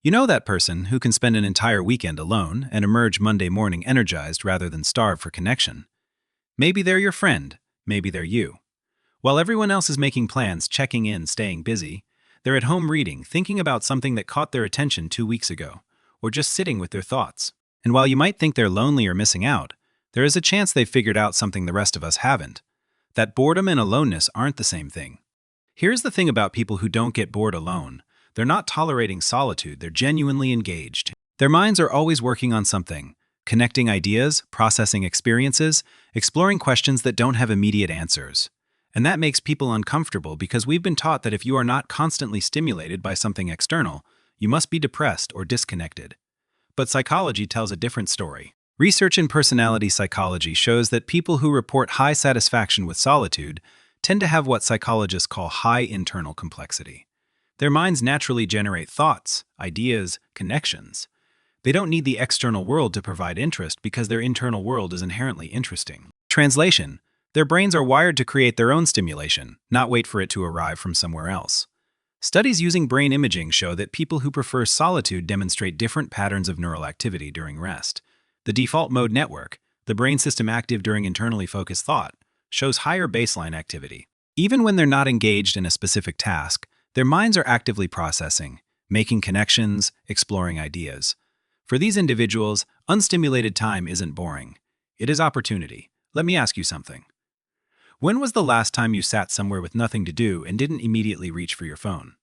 You know that person who can spend an entire weekend alone and emerge Monday morning energized rather than starved for connection. Maybe they're your friend, maybe they're you. While everyone else is making plans, checking in, staying busy, they're at home reading, thinking about something that caught their attention 2 weeks ago, or just sitting with their thoughts. And while you might think they're lonely or missing out, there is a chance they've figured out something the rest of us haven't. That boredom and aloneness aren't the same thing. Here's the thing about people who don't get bored alone. They're not tolerating solitude, they're genuinely engaged. Their minds are always working on something, connecting ideas, processing experiences, exploring questions that don't have immediate answers. And that makes people uncomfortable because we've been taught that if you are not constantly stimulated by something external, you must be depressed or disconnected. But psychology tells a different story. Research in personality psychology shows that people who report high satisfaction with solitude tend to have what psychologists call high internal complexity. Their minds naturally generate thoughts, ideas, connections. They don't need the external world to provide interest because their internal world is inherently interesting. Translation: their brains are wired to create their own stimulation, not wait for it to arrive from somewhere else. Studies using brain imaging show that people who prefer solitude demonstrate different patterns of neural activity during rest. The default mode network, the brain system active during internally focused thought, shows higher baseline activity. Even when they're not engaged in a specific task, their minds are actively processing, making connections, exploring ideas. For these individuals, unstimulated time isn't boring. It is opportunity. Let me ask you something. When was the last time you sat somewhere with nothing to do and didn't immediately reach for your phone?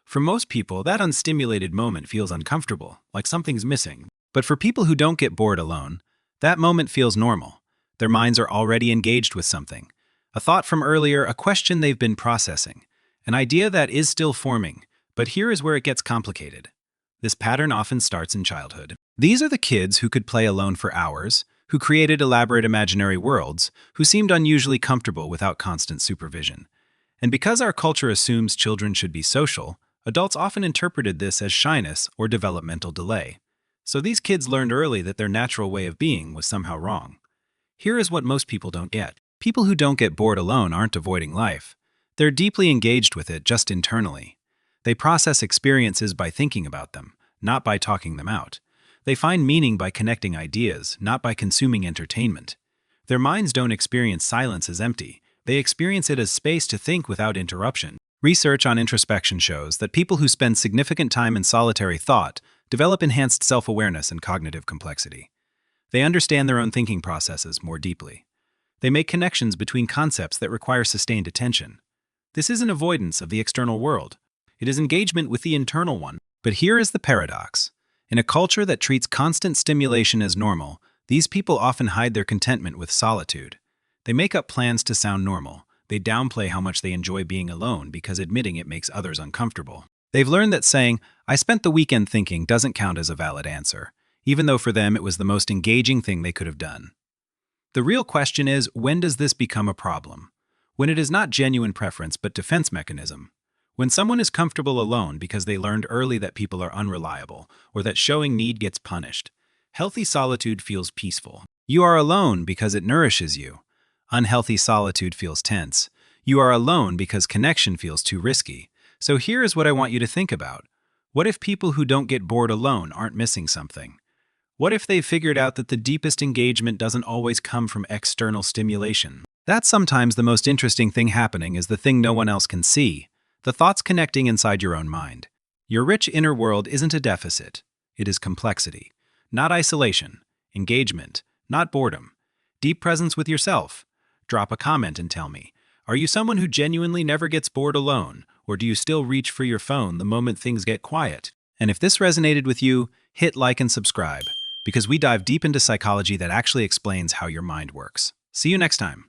For most people, that unstimulated moment feels uncomfortable, like something's missing. But for people who don't get bored alone, that moment feels normal. Their minds are already engaged with something. A thought from earlier, a question they've been processing. An idea that is still forming, but here is where it gets complicated. This pattern often starts in childhood. These are the kids who could play alone for hours, who created elaborate imaginary worlds, who seemed unusually comfortable without constant supervision. And because our culture assumes children should be social, adults often interpreted this as shyness or developmental delay. So these kids learned early that their natural way of being was somehow wrong. Here is what most people don't get. People who don't get bored alone aren't avoiding life. They're deeply engaged with it just internally. They process experiences by thinking about them, not by talking them out. They find meaning by connecting ideas, not by consuming entertainment. Their minds don't experience silence as empty. They experience it as space to think without interruption. Research on introspection shows that people who spend significant time in solitary thought develop enhanced self-awareness and cognitive complexity. They understand their own thinking processes more deeply. They make connections between concepts that require sustained attention. This isn't avoidance of the external world. It is engagement with the internal one. But here is the paradox. In a culture that treats constant stimulation as normal, these people often hide their contentment with solitude. They make up plans to sound normal. They downplay how much they enjoy being alone because admitting it makes others uncomfortable. They've learned that saying, "I spent the weekend thinking," doesn't count as a valid answer, even though for them it was the most engaging thing they could have done. The real question is, when does this become a problem? When it is not genuine preference but defense mechanism. When someone is comfortable alone because they learned early that people are unreliable or that showing need gets punished. Healthy solitude feels peaceful. You are alone because it nourishes you. Unhealthy solitude feels tense. You are alone because connection feels too risky. So here is what I want you to think about. What if people who don't get bored alone aren't missing something? What if they've figured out that the deepest engagement doesn't always come from external stimulation? That's sometimes the most interesting thing happening is the thing no one else can see. The thoughts connecting inside your own mind. Your rich inner world isn't a deficit. It is complexity. Not isolation. Engagement. Not boredom. Deep presence with yourself. Drop a comment and tell me, are you someone who genuinely never gets bored alone, or do you still reach for your phone the moment things get quiet? And if this resonated with you, hit like and subscribe, because we dive deep into psychology that actually explains how your mind works. See you next time.